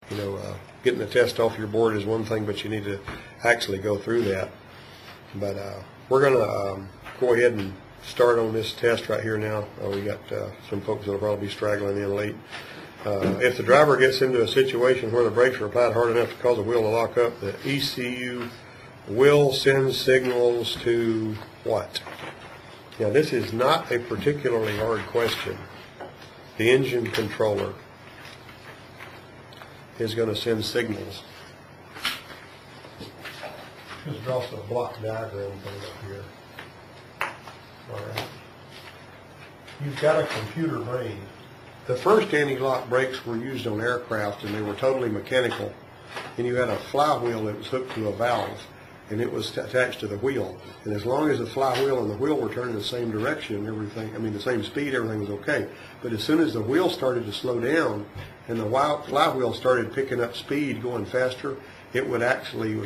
getting the test off your board is one thing, but you need to actually go through that. But we're going to go ahead and start on this test right here now. We got some folks that will probably be straggling in late. If the driver gets into a situation where the brakes are applied hard enough to cause the wheel to lock up, the ECU will send signals to what? Now, this is not a particularly hard question. The engine controller is going to send signals. Just draw some block diagram thing up here. All right. You've got a computer brain. The first anti-lock brakes were used on aircraft, and they were totally mechanical. And you had a flywheel that was hooked to a valve, and it was attached to the wheel. And as long as the flywheel and the wheel were turning the same direction, the same speed, everything was okay. But as soon as the wheel started to slow down, and the flywheel started picking up speed, going faster, it would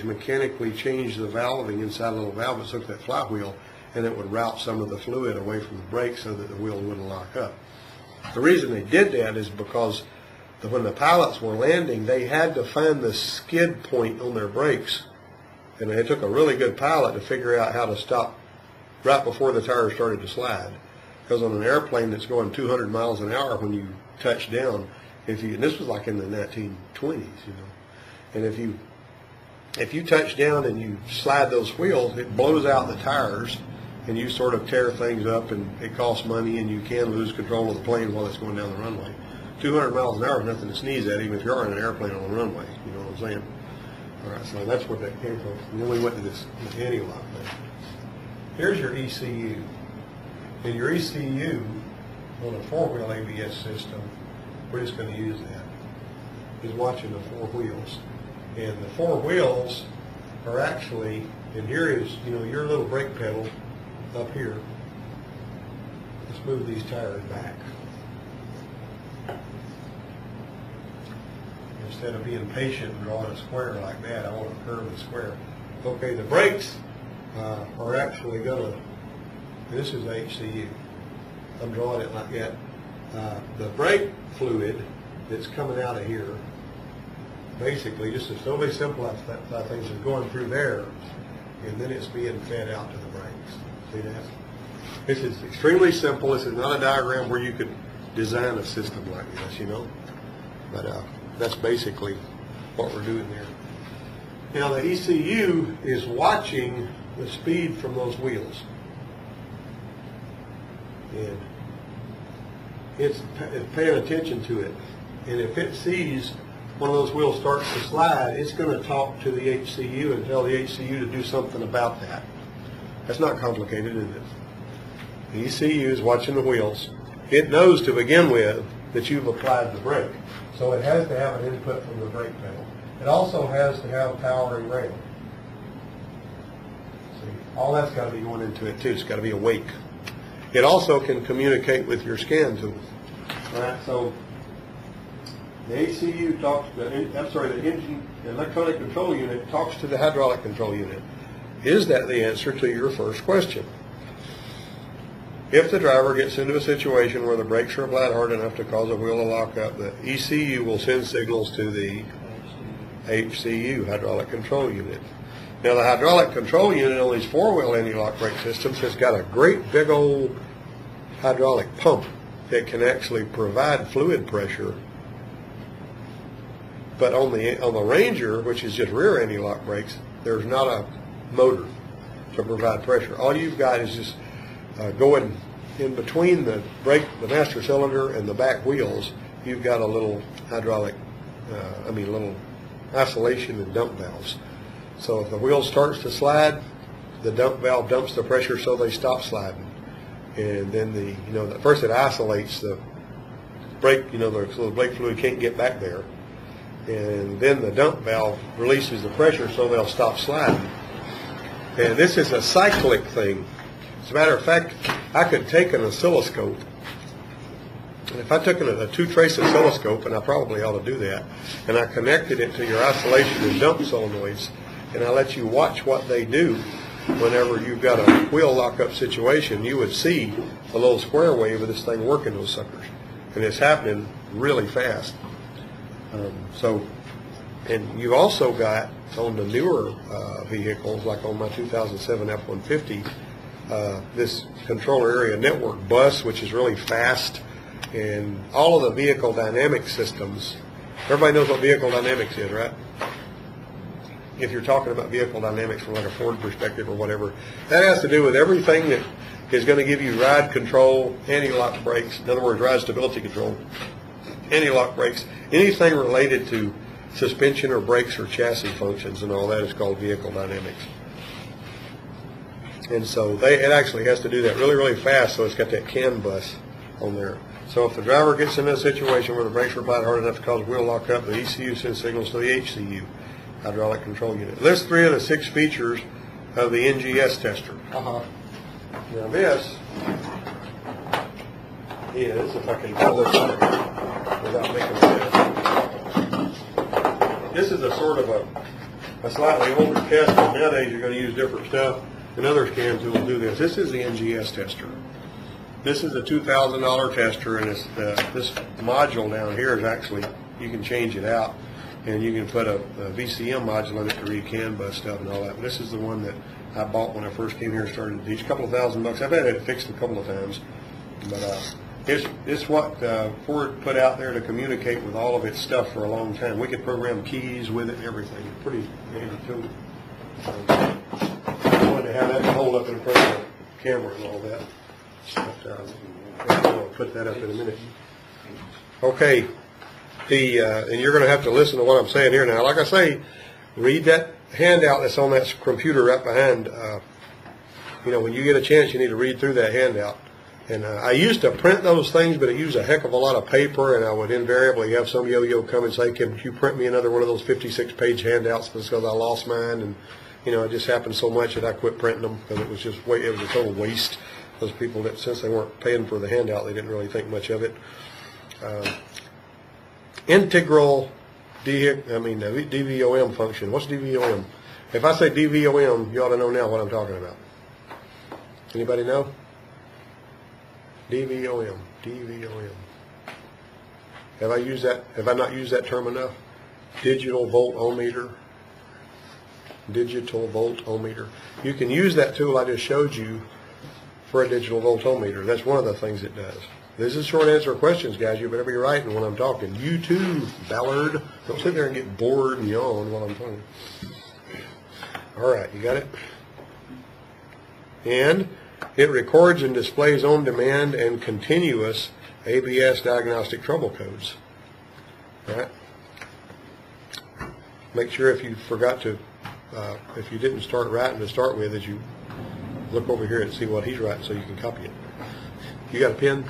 mechanically change the valving inside a little valve that took that flywheel, and it would route some of the fluid away from the brake so that the wheel wouldn't lock up. The reason they did that is because when the pilots were landing, they had to find the skid point on their brakes, and it took a really good pilot to figure out how to stop right before the tires started to slide. Because on an airplane that's going 200 miles an hour when you touch down, and this was like in the 1920s, and if you touch down and you slide those wheels, it blows out the tires, and you sort of tear things up, and it costs money, and you can lose control of the plane while it's going down the runway. 200 miles an hour is nothing to sneeze at, even if you are in an airplane on the runway. You know what I'm saying? All right, so that's where that came from. And then we went to this anti-lock thing. Here's your ECU. And your ECU on a four-wheel ABS system, we're just going to use that, is watching the four wheels. And the four wheels are actually, and here is, your little brake pedal up here. Let's move these tires back. Instead of being patient and drawing a square like that, I want to curve the square. Okay, the brakes are actually going to, this is HCU. I'm drawing it like that. The brake fluid that's coming out of here, basically, just to totally simplify things, is going through there, and then it's being fed out to the brakes. See that? This is extremely simple. This is not a diagram where you could design a system like this, But that's basically what we're doing there. Now the ECU is watching the speed from those wheels. And it's paying attention to it. And if it sees one of those wheels starts to slide, it's going to talk to the HCU and tell the HCU to do something about that. That's not complicated, is it? The ECU is watching the wheels. It knows to begin with that you've applied the brake. So it has to have an input from the brake pedal. It also has to have power and rail. See, all that's got to be going into it too. It's got to be awake. It also can communicate with your scan tool. All right, so the ECU talks to the engine, the electronic control unit talks to the hydraulic control unit. Is that the answer to your first question? If the driver gets into a situation where the brakes are applied hard enough to cause a wheel to lock up, the ECU will send signals to the HCU, hydraulic control unit. Now the hydraulic control unit on these four-wheel anti-lock brake systems has got a great big old hydraulic pump that can actually provide fluid pressure. But on the Ranger, which is just rear anti-lock brakes, there's not a motor to provide pressure. All you've got is just going in between the master cylinder and the back wheels. You've got a little hydraulic, little isolation and dump valves. So if the wheel starts to slide, the dump valve dumps the pressure so they stop sliding. And then first it isolates the brake, so the brake fluid can't get back there. And then the dump valve releases the pressure so they'll stop sliding. And this is a cyclic thing. As a matter of fact, I could take an oscilloscope, and if I took a two-trace oscilloscope, and I probably ought to do that, and I connected it to your isolation and dump solenoids, and I let you watch what they do whenever you've got a wheel lock-up situation, you would see a little square wave of this thing working those suckers. And it's happening really fast. And you also got on the newer vehicles, like on my 2007 F-150, this controller area network bus, which is really fast, and all of the vehicle dynamic systems. Everybody knows what vehicle dynamics is, right? If you're talking about vehicle dynamics from like a Ford perspective or whatever, that has to do with everything that is going to give you ride control, anti-lock brakes, in other words, ride stability control, anti-lock brakes, anything related to suspension or brakes or chassis functions and all that is called vehicle dynamics. And so it actually has to do that really, really fast, so it's got that CAN bus on there. So if the driver gets in a situation where the brakes are applied hard enough to cause wheel lock up, the ECU sends signals to the HCU, hydraulic control unit. List 3 of the 6 features of the NGS tester. Now this is, if I can pull this out without making sense, this is a sort of a slightly older test, but nowadays you're going to use different stuff, and other scan tools do this. This is the NGS tester. This is a $2,000 tester, and it's this module down here is actually, you can change it out, and you can put a VCM module in it to read CAN bus stuff and all that. But this is the one that I bought when I first came here and started to teach. A couple of $1,000. I've had it fixed a couple of times, but it's what Ford put out there to communicate with all of its stuff for a long time. We could program keys with it and everything. Pretty handy tool. I wanted to have that to hold up in front of the camera and all that. But, I'll put that up in a minute. Okay, and you're going to have to listen to what I'm saying here now. Like I say, read that handout that's on that computer right behind. When you get a chance, you need to read through that handout. And I used to print those things, but it used a heck of a lot of paper, and I would invariably have some yo-yo come and say, "Can you print me another one of those 56-page handouts?" Because I lost mine, and it just happened so much that I quit printing them because it was a total waste. Those people that, since they weren't paying for the handout, they didn't really think much of it. Integral DVOM function. What's DVOM? If I say DVOM, you ought to know now what I'm talking about. Anybody know? DVOM. Have I not used that term enough? Digital volt-o-meter. Digital volt-o-meter. You can use that tool I just showed you for a digital volt-o-meter. That's one of the things it does. This is short answer questions, guys. You better be writing when I'm talking. You too, Ballard. Don't sit there and get bored and yawn while I'm talking. All right, you got it? And it records and displays on-demand and continuous ABS diagnostic trouble codes. All right? Make sure if you forgot to, if you didn't start writing to start with, that you look over here and see what he's writing so you can copy it. You got a pen?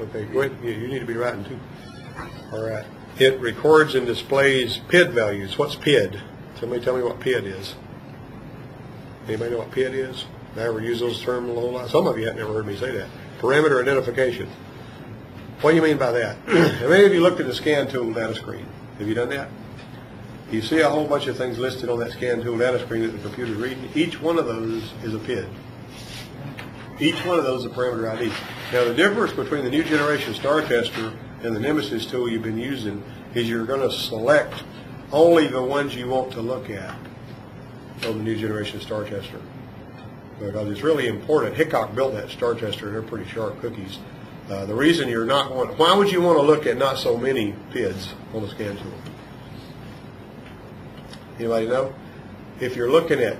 Okay, go ahead. You need to be writing too. All right. It records and displays PID values. What's PID? Somebody tell me what PID is. Anybody know what PID is? I ever use those terms a whole lot? Some of you have never heard me say that. Parameter identification. What do you mean by that? How many of you looked at the scan tool data screen? Have you done that? You see a whole bunch of things listed on that scan tool data screen that the computer's reading. Each one of those is a PID. Each one of those is a parameter ID. Now the difference between the new generation star tester and the Nemesis tool you've been using is you're going to select only the ones you want to look at on the new generation star tester. Because it's really important. Hickok built that star tester, and they're pretty sharp cookies. The reason you're not going, why would you want to look at not so many PIDs on the scan tool? Anybody know? If you're looking at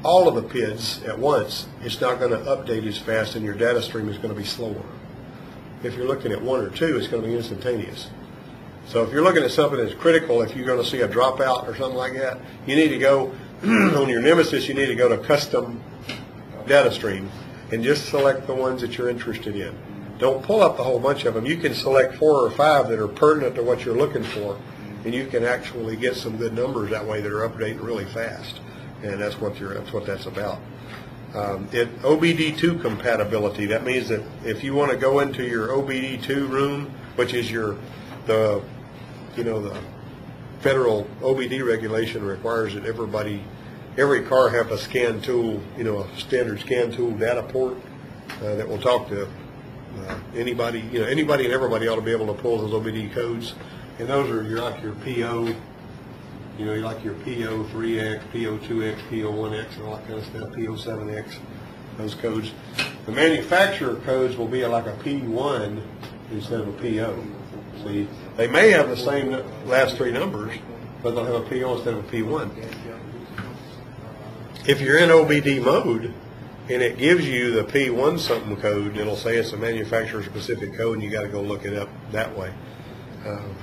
all of the PIDs at once, it's not going to update as fast, and your data stream is going to be slower. If you're looking at one or two, it's going to be instantaneous. So if you're looking at something that's critical, if you're going to see a dropout or something like that, you need to go, on your Nemesis, you need to go to custom data stream and just select the ones that you're interested in. Don't pull up a whole bunch of them. You can select 4 or 5 that are pertinent to what you're looking for, and you can actually get some good numbers that way that are updating really fast. And that's what that's about. OBD2 compatibility. That means that if you want to go into your OBD2 room, which is the federal OBD regulation requires that every car have a scan tool, a standard scan tool data port that will talk to anybody. Anybody and everybody ought to be able to pull those OBD codes. And those are like your PO, you know, like your PO3X, PO2X, PO1X, and all that kind of stuff, PO7X, those codes. The manufacturer codes will be like a P1 instead of a PO. See, they may have the same last three numbers, but they'll have a PO instead of a P1. If you're in OBD mode and it gives you the P1 something code, it'll say it's a manufacturer specific code, and you got to go look it up that way.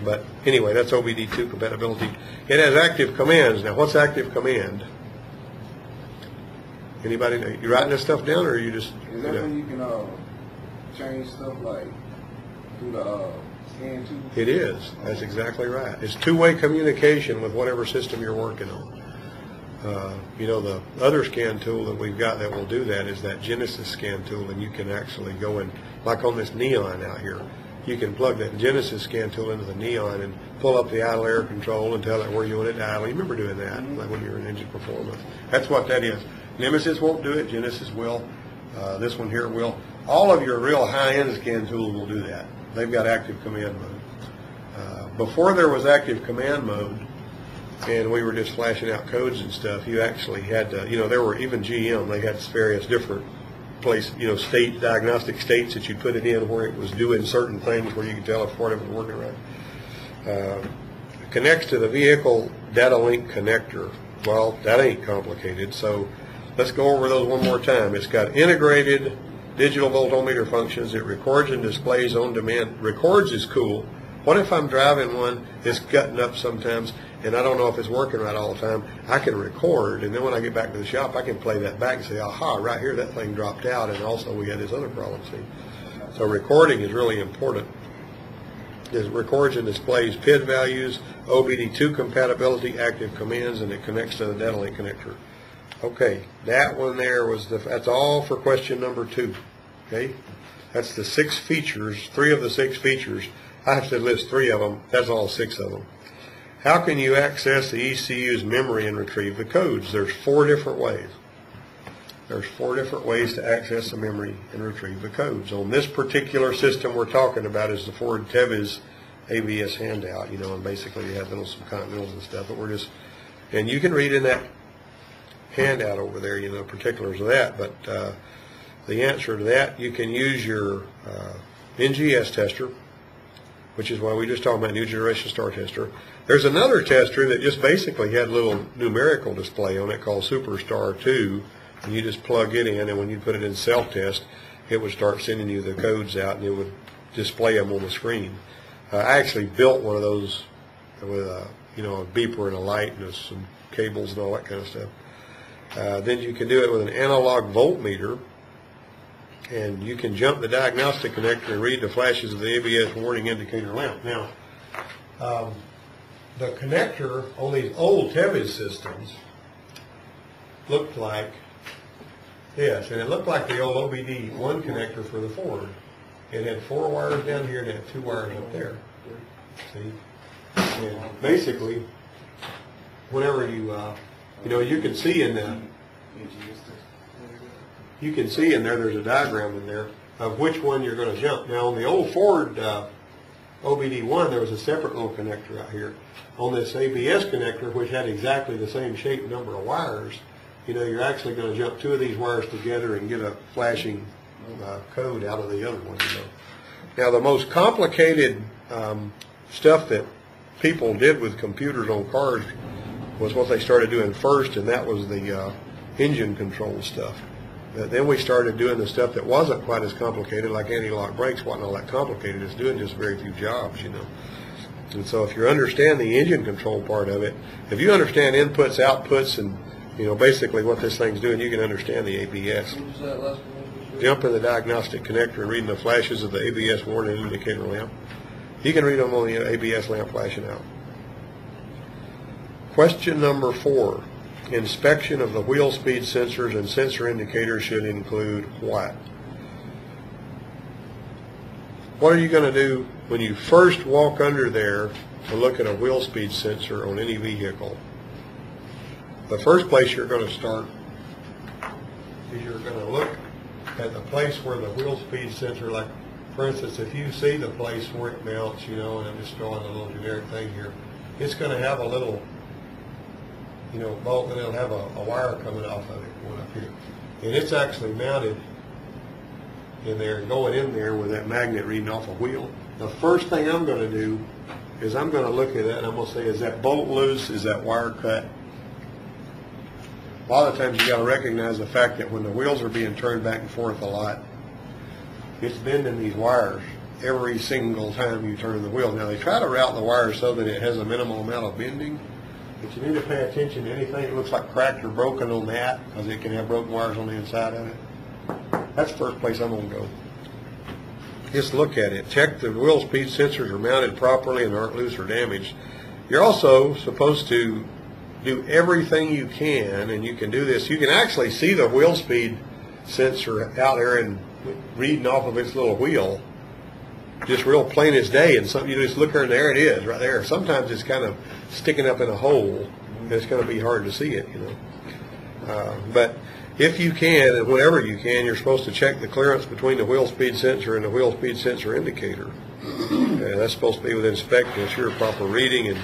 But anyway, that's OBD2 compatibility. It has active commands. Now, what's active command? Anybody know? You writing this stuff down, or are you just? Is that when you can change stuff like through the scan tool? It is. That's exactly right. It's two-way communication with whatever system you're working on. You know, the other scan tool that we've got that will do that is that Genesis scan tool, and you can actually go in, like on this Neon out here, you can plug that Genesis scan tool into the Neon and pull up the idle air control and tell it where you want it to idle. You remember doing that, like when you were in engine performance. That's what that is. Nemesis won't do it. Genesis will. This one here will. All of your real high-end scan tools will do that. They've got active command mode. Before there was active command mode, and we were just flashing out codes and stuff, you actually had to, you know, there were even GM, they had various different place, you know, state, diagnostic states that you put it in where it was doing certain things where you could tell if it was working right. Connects to the vehicle data link connector. Well, that ain't complicated, so let's go over those one more time. It's got integrated digital voltometer functions. It records and displays on demand. Records is cool. What if I'm driving one that's gutting up sometimes and I don't know if it's working right all the time? I can record, and then when I get back to the shop, I can play that back and say, aha, right here that thing dropped out, and also we had this other problem. See? So recording is really important. It records and displays PID values, OBD2 compatibility, active commands, and it connects to the data link connector. Okay, that one there was that's all for question number 2. Okay, that's the 6 features, 3 of the 6 features. I have to list 3 of them. That's all 6 of them. How can you access the ECU's memory and retrieve the codes? There's 4 different ways. There's 4 different ways to access the memory and retrieve the codes. On this particular system we're talking about is the Ford Tevis ABS handout, you know, and basically you have some continentals and stuff, but we're just, and you can read in that handout over there, you know, particulars of that, but the answer to that, you can use your NGS tester, which is why we just talked about new generation star tester. There's another tester that just basically had a little numerical display on it called Superstar 2, and you just plug it in, and when you put it in self-test, it would start sending you the codes out, and it would display them on the screen. I actually built one of those with a, you know, a beeper and a light and some cables and all that kind of stuff. Then you can do it with an analog voltmeter, and you can jump the diagnostic connector and read the flashes of the ABS warning indicator lamp. Now, the connector on these old Tevis systems looked like this, and it looked like the old OBD1 connector for the Ford. It had 4 wires down here and it had 2 wires up there. See? And basically, whenever you, you know, you can see in the, you can see in there, there's a diagram in there of which one you're going to jump. Now, on the old Ford OBD1, there was a separate little connector out here. On this ABS connector, which had exactly the same shape and number of wires, you know, you're actually going to jump 2 of these wires together and get a flashing code out of the other one, you know. Now, the most complicated stuff that people did with computers on cars was what they started doing first, and that was the engine control stuff. Then we started doing the stuff that wasn't quite as complicated, like anti-lock brakes wasn't all that complicated. It's doing just very few jobs, you know. And so if you understand the engine control part of it, if you understand inputs, outputs, and, you know, basically what this thing's doing, you can understand the ABS. Jump in the diagnostic connector and reading the flashes of the ABS warning indicator lamp. You can read them on the ABS lamp flashing out. Question number 4. Inspection of the wheel speed sensors and sensor indicators should include what? What are you going to do when you first walk under there to look at a wheel speed sensor on any vehicle? The first place you're going to start is you're going to look at the place where the wheel speed sensor, like For instance, if you see the place where it mounts, you know, and I'm just throwing a little generic thing here, it's going to have a little, you know, bolt, and it'll have a wire coming off of it going up here. And it's actually mounted in there, going in there with that magnet reading off a wheel. The first thing I'm going to do is I'm going to look at that and I'm going to say, is that bolt loose? Is that wire cut? A lot of times you got to recognize the fact that when the wheels are being turned back and forth a lot, it's bending these wires every single time you turn the wheel. Now they try to route the wires so that it has a minimal amount of bending, but you need to pay attention to anything that looks like cracked or broken on that, because it can have broken wires on the inside of it. That's the first place I'm going to go. Just look at it. Check the wheel speed sensors are mounted properly and aren't loose or damaged. You're also supposed to do everything you can, and you can do this. You can actually see the wheel speed sensor out there and reading off of its little wheel, just real plain as day. And you just look there, and there it is, right there. Sometimes it's kind of sticking up in a hole, and it's going to be hard to see it, you know. But if you can, and whenever you can, you're supposed to check the clearance between the wheel speed sensor and the wheel speed sensor indicator. That's supposed to be within spec to ensure proper reading, and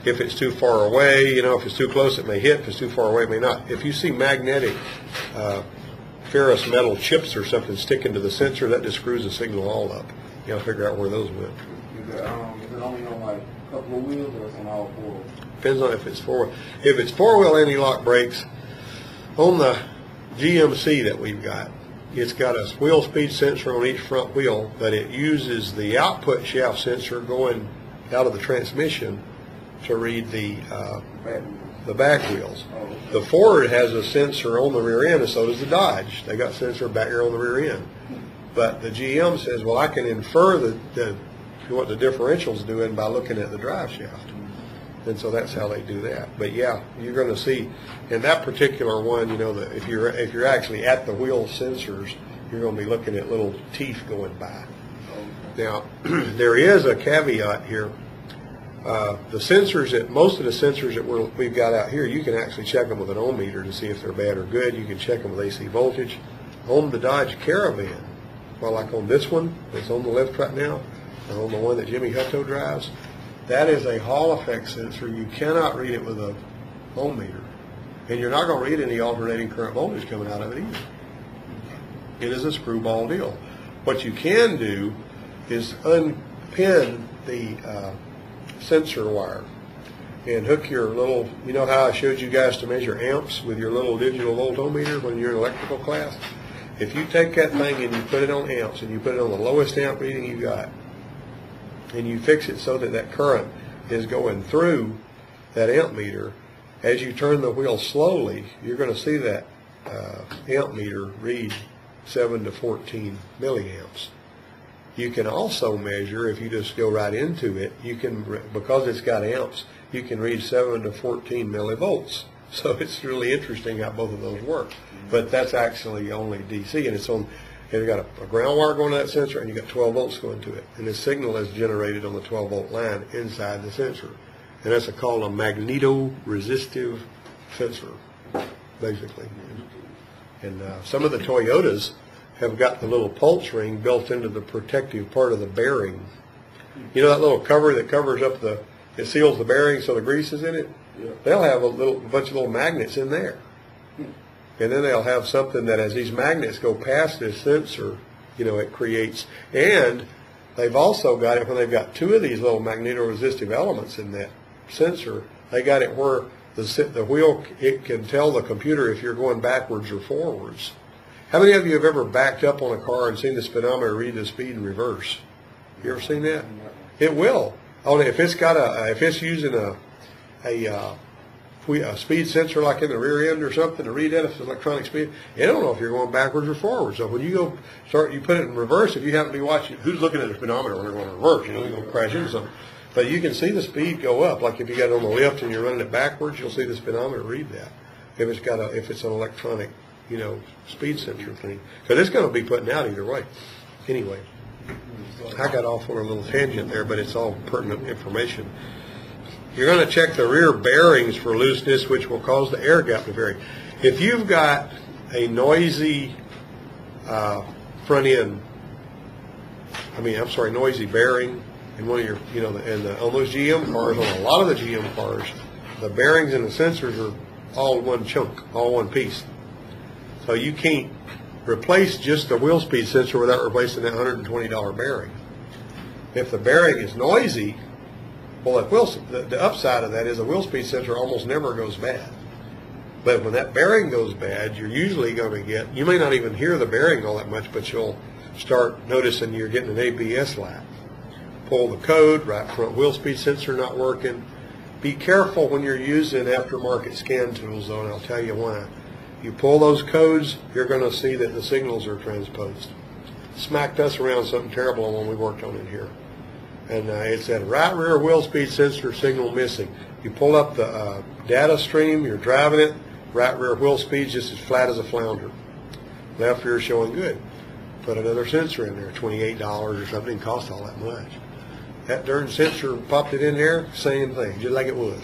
if it's too far away, you know, if it's too close it may hit, if it's too far away it may not. If you see magnetic ferrous metal chips or something sticking to the sensor, that just screws the signal all up. You gotta figure out where those went. Is it only on like a couple of wheels, or it's on all four? Depends on if it's four. If it's four-wheel anti-lock brakes, on the GMC that we've got, it's got a wheel speed sensor on each front wheel, but it uses the output shaft sensor going out of the transmission to read the back wheels. The Ford has a sensor on the rear end, and so does the Dodge. They got sensor back here on the rear end. But the GM says, well, I can infer what the differential's doing by looking at the drive shaft. And so that's how they do that. But yeah, you're going to see in that particular one, you know, that if you're actually at the wheel sensors, you're going to be looking at little teeth going by. Now, there is a caveat here. The sensors most of the sensors that we've got out here, you can actually check them with an ohm meter to see if they're bad or good. You can check them with AC voltage. On the Dodge Caravan, well, like on this one that's on the lift right now, and on the one that Jimmy Hutto drives, that is a Hall effect sensor. You cannot read it with a ohm meter, and you're not going to read any alternating current voltage coming out of it either. It is a screwball deal. What you can do is unpin the sensor wire and hook your little, you know how I showed you guys to measure amps with your little digital voltmeter when you're in electrical class? If you take that thing and you put it on amps and you put it on the lowest amp reading you got, and you fix it so that that current is going through that amp meter, as you turn the wheel slowly, you're going to see that amp meter read 7 to 14 milliamps. You can also measure, if you just go right into it, you can, because it's got amps, you can read 7 to 14 millivolts. So it's really interesting how both of those work. But that's actually only DC, and it's got a ground wire going to that sensor, and you got 12 volts going to it. And the signal is generated on the 12-volt line inside the sensor. And that's called a magneto-resistive sensor, basically. And some of the Toyotas have got the little pulse ring built into the protective part of the bearing. You know that little cover that covers up it seals the bearing so the grease is in it? Yeah. They'll have a bunch of little magnets in there. And then they'll have something that as these magnets go past this sensor, you know, it creates, and they've also got it when they've got two of these little magneto-resistive elements in that sensor, they got it where the wheel, it can tell the computer if you're going backwards or forwards. How many of you have ever backed up on a car and seen the speedometer read the speed in reverse? You ever seen that? It will. Only if it's got if it's using a speed sensor like in the rear end or something to read that if it's electronic speed, it don't know if you're going backwards or forwards. So when you you put it in reverse, if you happen to be watching, who's looking at the speedometer when they're going in reverse? You know, you're going to crash into something. But you can see the speed go up. Like if you got it on the lift and you're running it backwards, you'll see the speedometer read that. If it's an electronic, you know, speed sensor thing. Because it's going to be putting out either way. Anyway, I got off on a little tangent there, but it's all pertinent information. You're going to check the rear bearings for looseness, which will cause the air gap to vary. If you've got a noisy front end I'm sorry, noisy bearing in one of your, on those GM cars, on a lot of the GM cars, the bearings and the sensors are all one chunk, all one piece. So you can't replace just the wheel speed sensor without replacing that $120 bearing. If the bearing is noisy, well, the upside of that is the wheel speed sensor almost never goes bad. But when that bearing goes bad, you're usually going to you may not even hear the bearing all that much, but you'll start noticing you're getting an ABS light. Pull the code, right front wheel speed sensor not working. Be careful when you're using aftermarket scan tools, though, and I'll tell you why. You pull those codes, you're going to see that the signals are transposed. Smacked us around something terrible when we worked on it here. And it said right rear wheel speed sensor signal missing. You pull up the data stream, you're driving it, right rear wheel speed's just as flat as a flounder. Left rear showing good. Put another sensor in there, $28 or something, didn't cost all that much. That darn sensor, popped it in there, same thing, just like it was.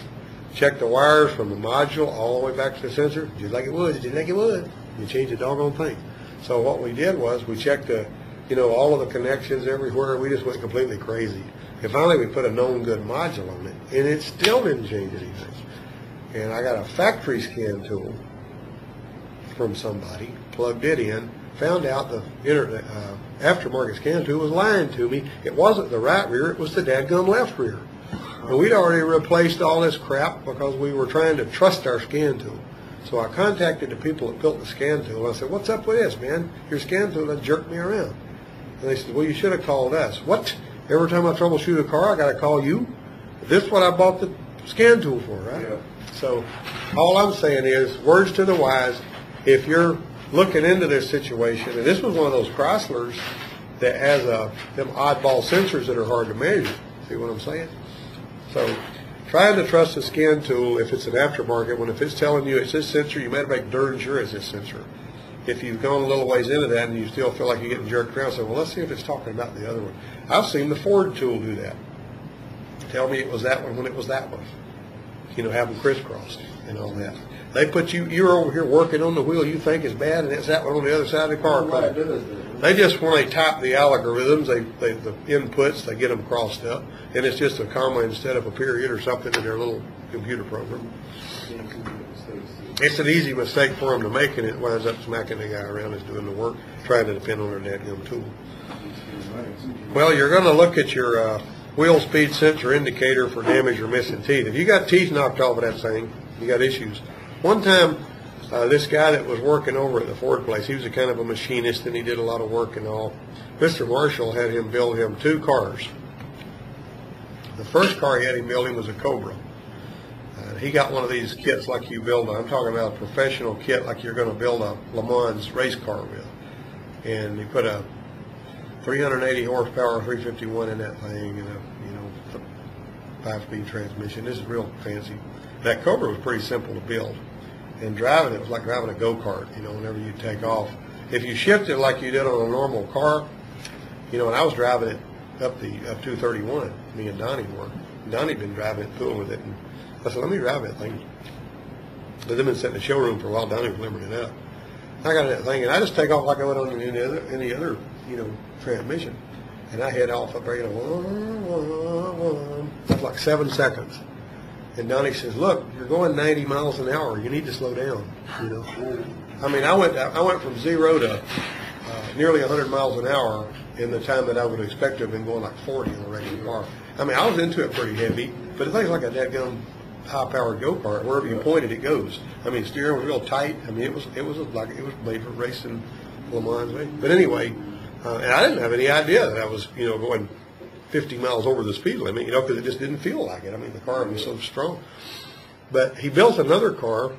Check the wires from the module all the way back to the sensor, just like it was, just like it was. You change the doggone thing. So what we did was we checked all of the connections everywhere. We just went completely crazy. And finally we put a known good module on it, and it still didn't change anything. And I got a factory scan tool from somebody, plugged it in, found out the aftermarket scan tool was lying to me. It wasn't the right rear, it was the dadgum left rear. And we'd already replaced all this crap because we were trying to trust our scan tool. So I contacted the people that built the scan tool. I said, what's up with this, man? Your scan tool done jerked me around. And they said, well, you should have called us. What? Every time I troubleshoot a car, I got to call you? This is what I bought the scan tool for, right? Yeah. So all I'm saying is, words to the wise, if you're looking into this situation, and this was one of those Chryslers that has them oddball sensors that are hard to measure. See what I'm saying? So trying to trust the scan tool if it's an aftermarket, when if it's telling you it's this sensor, you better make darn sure it's this sensor. If you've gone a little ways into that and you still feel like you're getting jerked around, say, well, let's see if it's talking about the other one. I've seen the Ford tool do that. Tell me it was that one when it was that one. Have them crisscrossed and all that. They put you're over here working on the wheel you think is bad, and it's that one on the other side of the car. They just, when they type the algorithms, the inputs, they get them crossed up, and it's just a comma instead of a period or something in their little computer program. It's an easy mistake for them to make, and it winds up smacking the guy around who's doing the work, trying to depend on their dadgum tool. Well, you're going to look at your wheel speed sensor indicator for damage or missing teeth. If you got teeth knocked off of that thing, you got issues. One time, this guy that was working over at the Ford place, he was a kind of a machinist, and he did a lot of work and all. Mr. Marshall had him build him 2 cars. The first car he had him build him was a Cobra. He got one of these kits like you build, I'm talking about a professional kit like you're going to build a Le Mans race car with. And he put a 380 horsepower 351 in that thing, and a 5-speed transmission. This is real fancy. That Cobra was pretty simple to build. And driving it was like driving a go-kart, whenever you take off. If you shift it like you did on a normal car, and I was driving it up 231, me and Donnie were. Donnie'd been driving it, fooling with it, and I said, let me drive that thing. But they've been sitting in the showroom for a while. Donnie was limbering it up. I got that thing, and I just take off like I would on any other transmission. And I head off up there, that's like 7 seconds. And Donnie says, look, you're going 90 miles an hour. You need to slow down, I went from 0 to nearly 100 miles an hour in the time that I would expect to have been going like 40 on a regular car. I was into it pretty heavy, but the thing's like a dadgum high-powered go-kart. Wherever you point it goes. Steering was real tight. It was made for racing Le Mans. But anyway, and I didn't have any idea that I was, going 50 miles over the speed limit, because it just didn't feel like it. The car was so strong. But he built another car,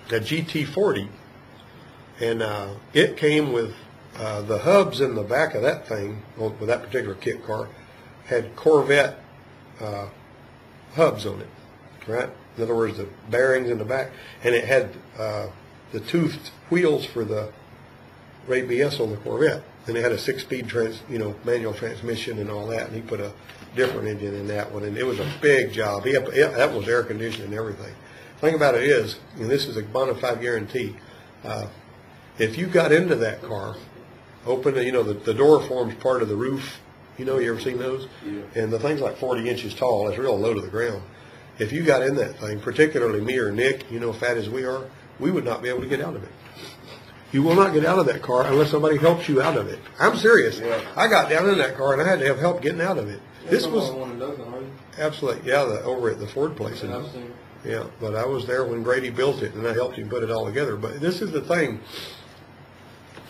a GT40, and it came with the hubs in the back of that thing, with that particular kit car, had Corvette hubs on it, right? In other words, the bearings in the back, and it had the toothed wheels for the ABS on the Corvette. And it had a 6-speed manual transmission and all that, and he put a different engine in that one, and it was a big job. That was air conditioning and everything. The thing about it is, and this is a bona fide guarantee, if you got into that car open, you know, the door forms part of the roof. You know, you ever seen those? Yeah. And the thing's like 40 inches tall. It's real low to the ground. If you got in that thing, particularly me or Nick, you know, fat as we are, we would not be able to get out of it. You will not get out of that car unless somebody helps you out of it. I'm serious. Yeah. I got down in that car and I had to have help getting out of it. This was one dozen, right? absolutely, yeah, over at the Ford place. Yeah, I've seen it. Yeah, but I was there when Grady built it and I helped him put it all together. But this is the thing.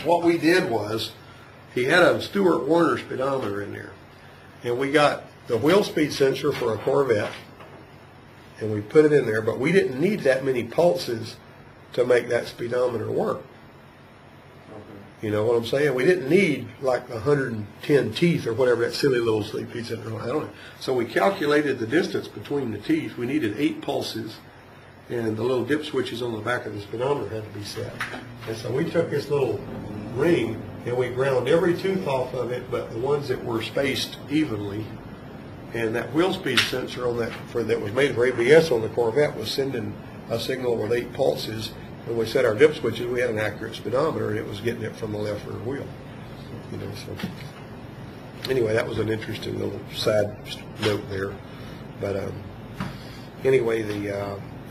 What we did was, he had a Stewart Warner speedometer in there. And we got the wheel speed sensor for a Corvette, and we put it in there, but we didn't need that many pulses to make that speedometer work. Okay. You know what I'm saying? We didn't need like 110 teeth or whatever that silly little speed sensor. I don't know. So we calculated the distance between the teeth. We needed 8 pulses, and the little dip switches on the back of the speedometer had to be set. And so we took this little ring and we ground every tooth off of it, but the ones that were spaced evenly. And that wheel speed sensor on that that was made for ABS on the Corvette was sending a signal with 8 pulses. When we set our dip switches, we had an accurate speedometer, and it was getting it from the left rear wheel. You know, so anyway, that was an interesting little side note there. But anyway,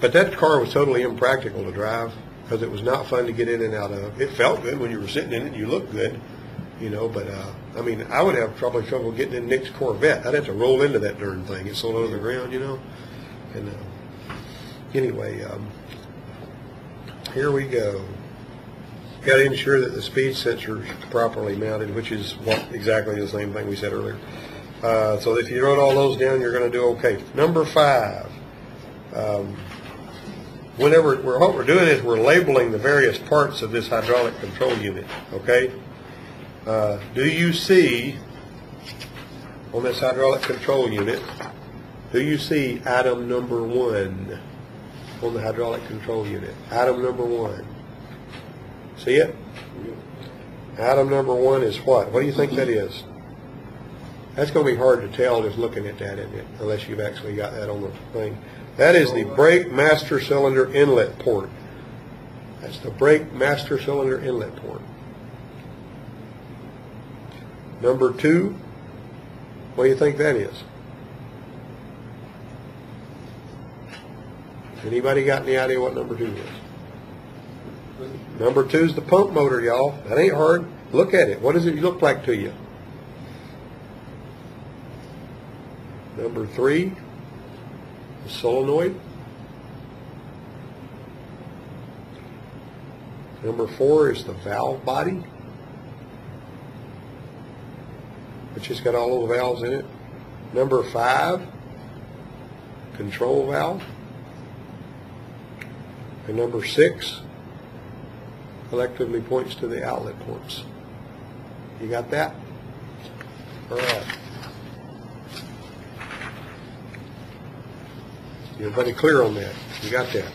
but that car was totally impractical to drive because it was not fun to get in and out of. It felt good when you were sitting in it and you looked good, you know, but I mean, I would have probably trouble getting in Nick's Corvette. I'd have to roll into that darn thing. It's so low to the ground, you know. And anyway, here we go. Got to ensure that the speed sensor is properly mounted, which is exactly the same thing we said earlier. So if you wrote all those down, you're going to do okay. Number 5. What we're doing is we're labeling the various parts of this hydraulic control unit, okay? Do you see, on this hydraulic control unit, do you see item number 1 on the hydraulic control unit? Item number 1. See it? Item number 1 is what? What do you think that is? That's going to be hard to tell just looking at that, isn't it? Unless you've actually got that on the thing. That is the brake master cylinder inlet port. That's the brake master cylinder inlet port. Number 2, what do you think that is? Anybody got any idea what number 2 is? Number 2 is the pump motor, y'all. That ain't hard. Look at it. What does it look like to you? Number 3, the solenoid. Number 4 is the valve body, which has got all the valves in it. Number 5, control valve. And number 6 collectively points to the outlet ports. You got that? All right. Everybody clear on that? You got that?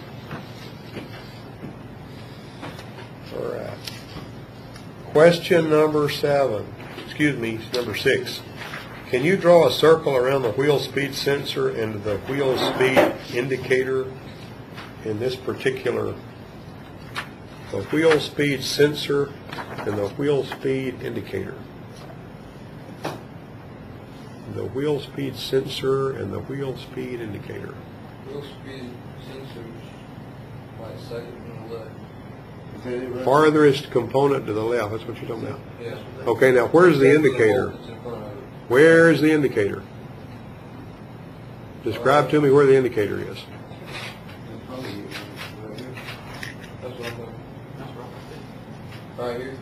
All right. Question number 7. Excuse me, number 6. Can you draw a circle around the wheel speed sensor and the wheel speed indicator in this particular, the wheel speed sensor and the wheel speed indicator? The wheel speed sensor and the wheel speed indicator. Wheel speed sensors, like second from the left. Farthest component to the left, that's what you're talking about? Yeah. Okay, now where's the indicator? Where's the indicator? Describe to me where the indicator is. Right here.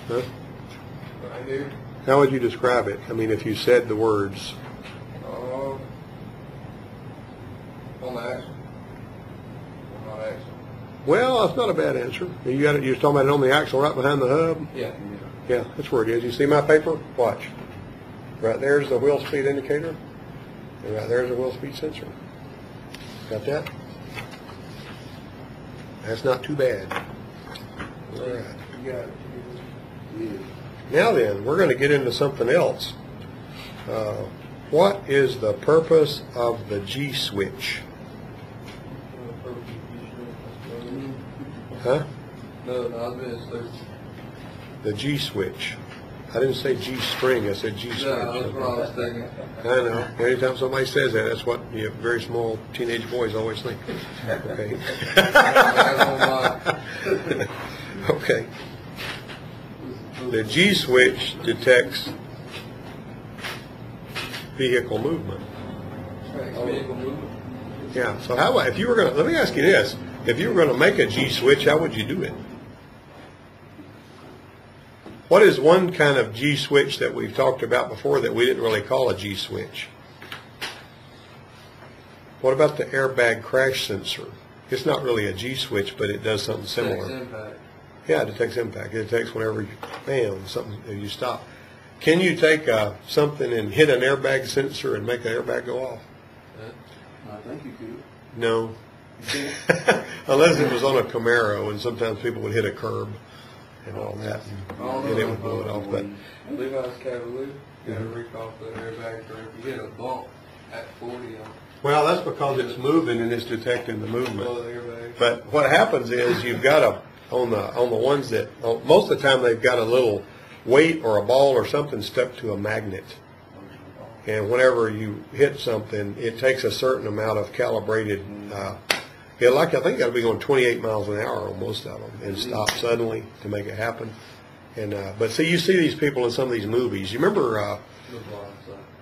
Huh? Right here. How would you describe it? I mean, if you said the words. On the axle. On the axle. Well, that's not a bad answer. You got it. You're talking about it on the axle right behind the hub? Yeah. Yeah, that's where it is. You see my paper? Watch. Right there's the wheel speed indicator, and right there's the wheel speed sensor. Got that? That's not too bad. All right. You got it. Yeah. Now then, we're going to get into something else. What is the purpose of the Gswitch? Huh? No, I was going to the Gswitch. I didn't say G-string, I said G-switch. Yeah, that's what I was thinking. I know. Anytime somebody says that, that's what very small teenage boys always think. Okay. Okay. The Gswitch detects vehicle movement. Vehicle movement. Yeah. So how? If you were going to, let me ask you this: if you were going to make a Gswitch, how would you do it? What is one kind of Gswitch that we've talked about before that we didn't really call a Gswitch? What about the airbag crash sensor? It's not really a Gswitch, but it does something similar. Detects impact. Yeah, it detects impact. It detects whenever, bam, something you stop. Can you take something and hit an airbag sensor and make the airbag go off? I think you could. No. Unless it was on a Camaro, and sometimes people would hit a curb and all that, and it would blow it off. But Levi's Cavalier, you got to recall the airbag, or if you hit a bump at 40 well, that's because it's moving and it's detecting the movement. blow the airbag. But what happens is you've got on the ones that most of the time they've got a little weight or a ball or something stuck to a magnet, and whenever you hit something, it takes a certain amount of calibrated. I think that'll be going 28 miles an hour on most of them, and stop suddenly to make it happen. And but see, you see these people in some of these movies. You remember,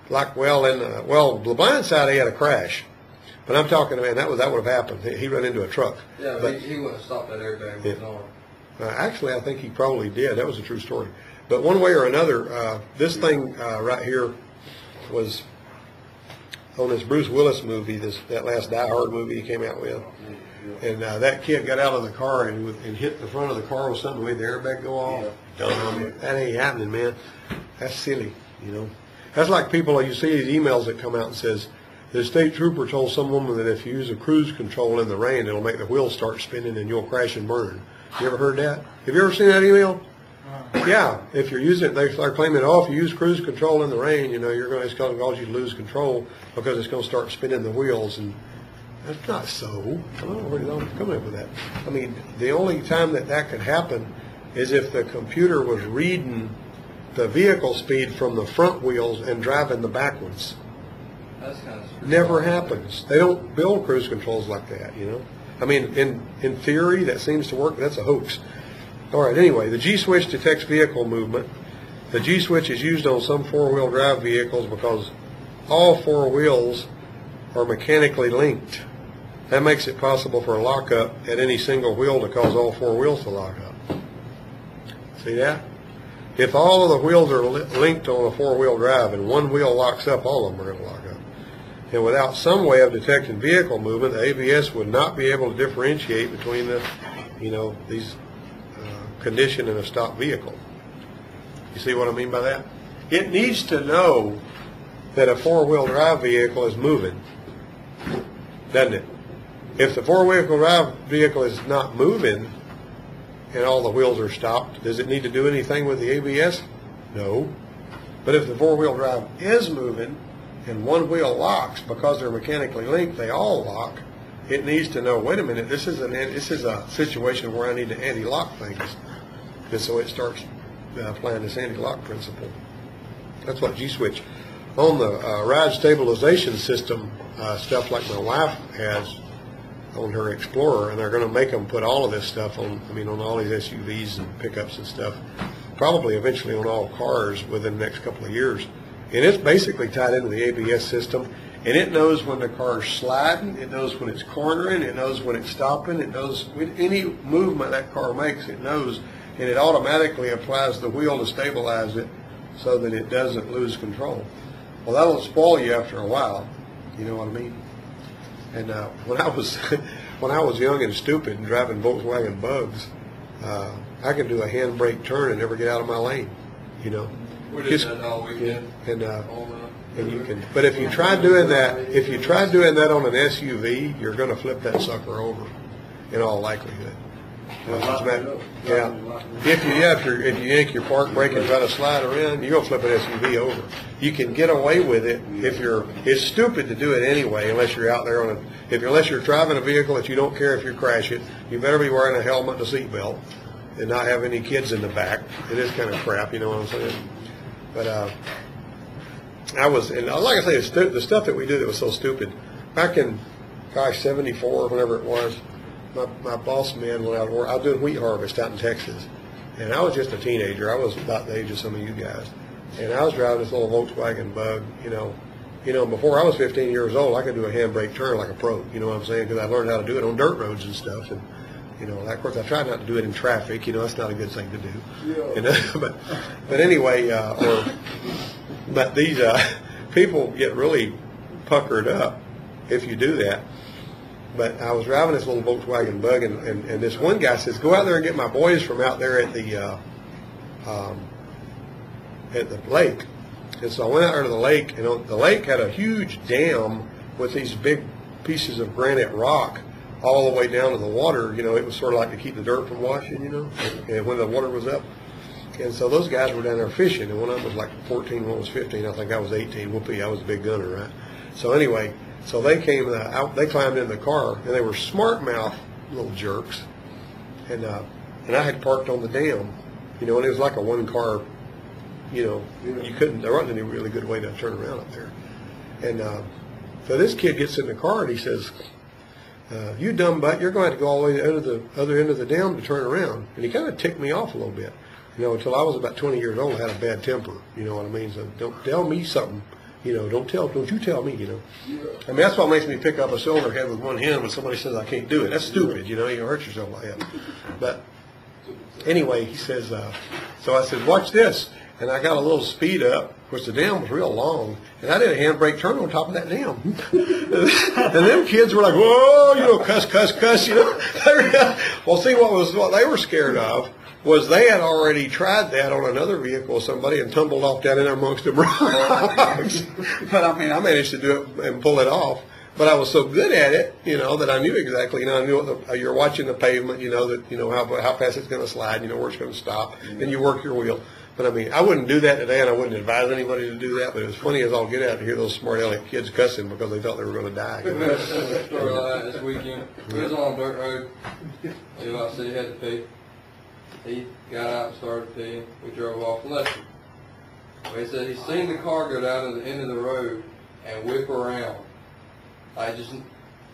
like The Blind Side, he had a crash. But I'm talking, man, that would have happened. He ran into a truck. Yeah, but he wouldn't have stopped that airbag with his arm. Actually, I think he probably did. That was a true story. But one way or another, this thing right here was on this Bruce Willis movie, that last Die Hard movie he came out with. And that kid got out of the car and hit the front of the car with something, made the airbag go off. Dumb. That ain't happening, man. That's silly, you know. That's like people, you see these emails that come out and says, the state trooper told some woman that if you use a cruise control in the rain, it'll make the wheels start spinning and you'll crash and burn. You ever heard that? Have you ever seen that email? Yeah. If you're using it, they start claiming, if you use cruise control in the rain, it's going to cause you to lose control because it's going to start spinning the wheels. And that's not so. I don't know where they're coming up with that. I mean, the only time that could happen is if the computer was reading the vehicle speed from the front wheels and driving the back ones. That's kind of Never happens. They don't build cruise controls like that, I mean, in theory, that seems to work, but that's a hoax. All right, anyway, the Gswitch detects vehicle movement. The Gswitch is used on some four-wheel drive vehicles because all four wheels are mechanically linked. That makes it possible for a lockup at any single wheel to cause all four wheels to lock up. See that? If all of the wheels are linked on a four-wheel drive and one wheel locks up, all of them are going to lock up. And without some way of detecting vehicle movement, the ABS would not be able to differentiate between these condition in a stopped vehicle. You see what I mean by that? It needs to know that a four-wheel drive vehicle is moving, doesn't it? If the four-wheel drive vehicle is not moving and all the wheels are stopped, does it need to do anything with the ABS? No. But if the four-wheel drive is moving and one wheel locks because they're mechanically linked, they all lock, it needs to know, wait a minute, this is a situation where I need to anti-lock things. And so it starts applying this anti-lock principle. That's what Gswitch. On the ride stabilization system, stuff like my wife has on her Explorer, and they're going to make them put all of this stuff on all these SUVs and pickups and stuff, probably eventually on all cars within the next couple of years. And it's basically tied into the ABS system, and it knows when the car's sliding, it knows when it's cornering, it knows when it's stopping, it knows when any movement that car makes, it knows, and it automatically applies the wheel to stabilize it so that it doesn't lose control. Well, that'll spoil you after a while, you know what I mean? And when I was young and stupid and driving Volkswagen Bugs, I could do a handbrake turn and never get out of my lane, We did that all weekend. And you can, but if you try doing that, on an SUV, you're going to flip that sucker over, in all likelihood. Yeah. If you yank your park brake and try to slide around, you're going to flip an SUV over. You can get away with it it's stupid to do it anyway, unless you're out there unless you're driving a vehicle that you don't care if you crash it. You better be wearing a helmet and a seatbelt. and not have any kids in the back. It is kind of crap, you know what I'm saying? But and like I say, the stuff that we did that was so stupid. Back in, gosh, 74, whenever it was, my boss man went out to work. I was doing wheat harvest out in Texas, and I was just a teenager. I was about the age of some of you guys, and I was driving this little Volkswagen Bug, you know, before I was 15 years old, I could do a handbrake turn like a pro, you know what I'm saying? Because I learned how to do it on dirt roads and stuff. And, you know, of course, I tried not to do it in traffic. You know, that's not a good thing to do. Yeah. You know? but anyway, but these people get really puckered up if you do that. But I was driving this little Volkswagen Bug, and this one guy says, go out there and get my boys from out there at the lake. And so I went out there to the lake, and the lake had a huge dam with these big pieces of granite rock all the way down to the water. You know, it was sort of like to keep the dirt from washing, you know, and when the water was up. And so those guys were down there fishing, and one of them was like 14, one was 15. I think I was 18. Whoopee, I was a big gunner, right? So anyway, so they came out, they climbed in the car, and they were smart mouth little jerks. And I had parked on the dam, you know, and it was like a one car. You know, there wasn't any really good way to turn around up there. And so this kid gets in the car and he says, you dumb butt, you're going to have to go all the way to the other end of the dam to turn around. And he kind of ticked me off a little bit. You know, until I was about 20 years old, I had a bad temper. You know what I mean? So don't tell me something. You know, don't you tell me, you know. I mean, that's what makes me pick up a cylinder head with one hand when somebody says I can't do it. That's stupid, you know, you hurt yourself like that. But anyway, he says, so I said, watch this. And I got a little speed up, which the dam was real long, and I did a handbrake turn on top of that dam. And them kids were like, whoa, you know, cuss, you know. Well, see, what they were scared of was they had already tried that on another vehicle with somebody and tumbled off down in there amongst the rocks. But I mean, I managed to do it and pull it off. But I was so good at it, you know, that I knew exactly, you know, I knew you're watching the pavement, you know, that, you know, how fast it's going to slide, you know, where it's going to stop, and you work your wheel. But I mean, I wouldn't do that today, and I wouldn't advise anybody to do that. But it was funny as all get out to hear those smart aleck kids cussing because they thought they were going to die. This weekend, he was on a dirt road. He said he had to pee. He got out and started peeing. We drove off and left him. He said he's seen the car go down to the end of the road and whip around. I just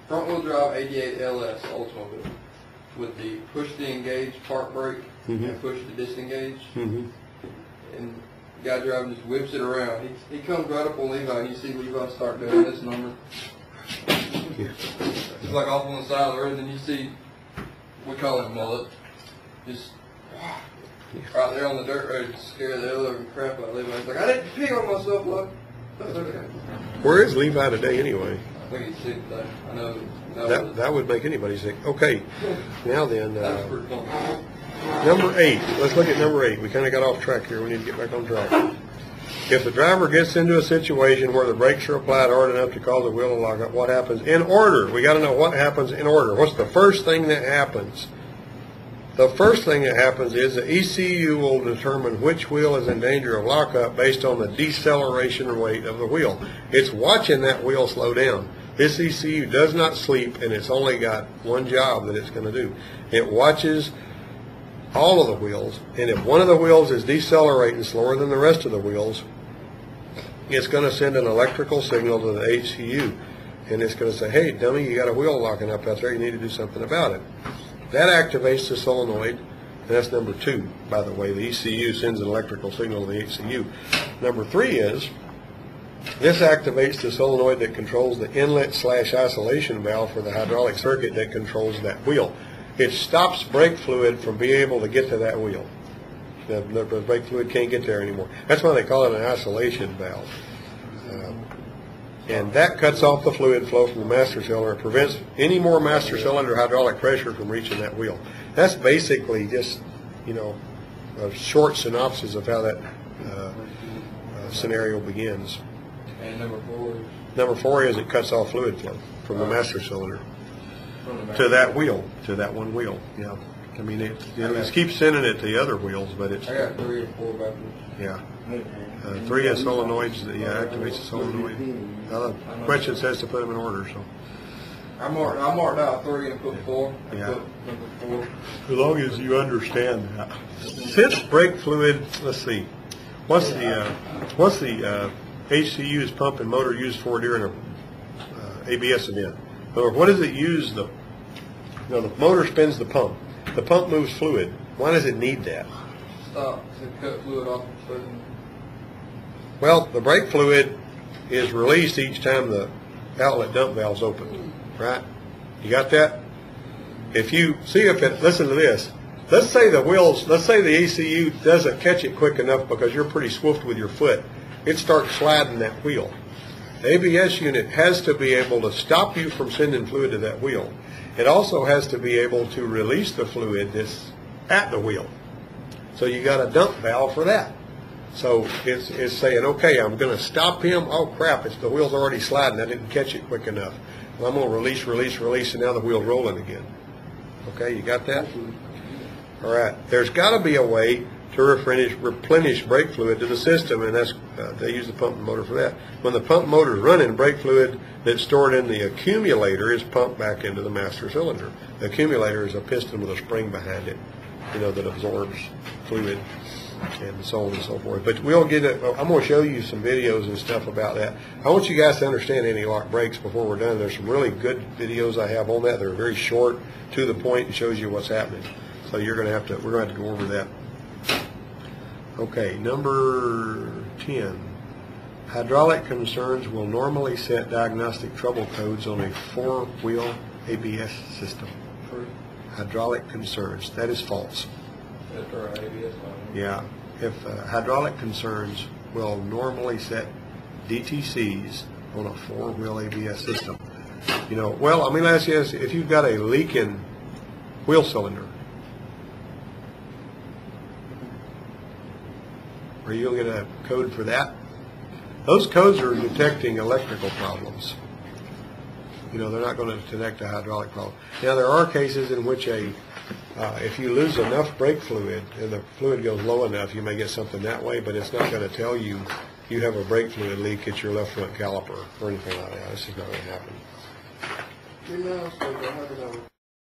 front wheel drive 88 LS Oldsmobile with the push to engage park brake and push to disengage. And the guy driving just whips it around. He comes right up on Levi, and you see Levi start doing this number. It's like off on the side of the road, and you see, we call him mullet, just right there on the dirt road, scare the hell out of crap out of Levi. He's like, I didn't pee on myself, look. That's okay. Where is Levi today anyway? I think he's sick today. I know. That would make anybody sick. Okay, now then. That's pretty fun. Number 8. Let's look at number 8. We kind of got off track here. We need to get back on track. If the driver gets into a situation where the brakes are applied hard enough to cause the wheel to lock up, what happens? In order. We got to know what happens in order. What's the first thing that happens? The first thing that happens is the ECU will determine which wheel is in danger of lockup based on the deceleration rate of the wheel. It's watching that wheel slow down. This ECU does not sleep, and it's only got one job that it's going to do. It watches all of the wheels, and if one of the wheels is decelerating slower than the rest of the wheels, it's going to send an electrical signal to the ECU, and it's going to say, hey, dummy, you got a wheel locking up out there, you need to do something about it. That activates the solenoid, and that's number 2, by the way. The ECU sends an electrical signal to the ECU. Number 3 is, this activates the solenoid that controls the inlet/isolation valve for the hydraulic circuit that controls that wheel. It stops brake fluid from being able to get to that wheel. The brake fluid can't get there anymore. That's why they call it an isolation valve. And that cuts off the fluid flow from the master cylinder and prevents any more master cylinder hydraulic pressure from reaching that wheel. That's basically just, you know, a short synopsis of how that scenario begins. And number 4? Number 4 is it cuts off fluid flow from the master cylinder to that wheel, to that one wheel. Yeah, I mean it just keeps sending it to the other wheels, but it's. I got 3 or 4 backwards. Yeah, 3 is solenoids that activates the solenoid. The question says to put them in order, so. I marked out 3 and put 4. I Yeah. put number 4. As long as you understand that. Since brake fluid, let's see, what's the HCU's pump and motor used for during a ABS event? Or what does it use? The motor spins the pump. The pump moves fluid. Why does it need that? Stop to cut fluid off the foot. Well, the brake fluid is released each time the outlet dump valve's open, right? You got that? If you see if it, listen to this. Let's say the ECU doesn't catch it quick enough because you're pretty swift with your foot. It starts sliding that wheel. The ABS unit has to be able to stop you from sending fluid to that wheel. It also has to be able to release the fluid that's at the wheel. So you got a dump valve for that. So it's saying, okay, I'm going to stop him. Oh crap, the wheel's already sliding. I didn't catch it quick enough. Well, I'm going to release, and now the wheel's rolling again. Okay, you got that? All right. There's got to be a way to replenish brake fluid to the system, and that's they use the pump and motor for that. When the pump motor is running, brake fluid that's stored in the accumulator is pumped back into the master cylinder. The accumulator is a piston with a spring behind it, that absorbs fluid and so on and so forth. But we'll get it. I'm going to show you some videos and stuff about that. I want you guys to understand anti-lock brakes before we're done. There's some really good videos I have on that. They're very short, to the point, and shows you what's happening. So we're going to have to go over that. Okay, number 10. Hydraulic concerns will normally set diagnostic trouble codes on a 4-wheel ABS system. Hydraulic concerns. That is false. That's our ABS on. Yeah. If hydraulic concerns will normally set DTCs on a 4-wheel ABS system. Well, let me ask you this. If you've got a leaking wheel cylinder, are you going to get a code for that? Those codes are detecting electrical problems. They're not going to detect a hydraulic problem. Now, there are cases in which if you lose enough brake fluid and the fluid goes low enough, you may get something that way, but it's not going to tell you have a brake fluid leak at your left front caliper or anything like that. This is not going to happen.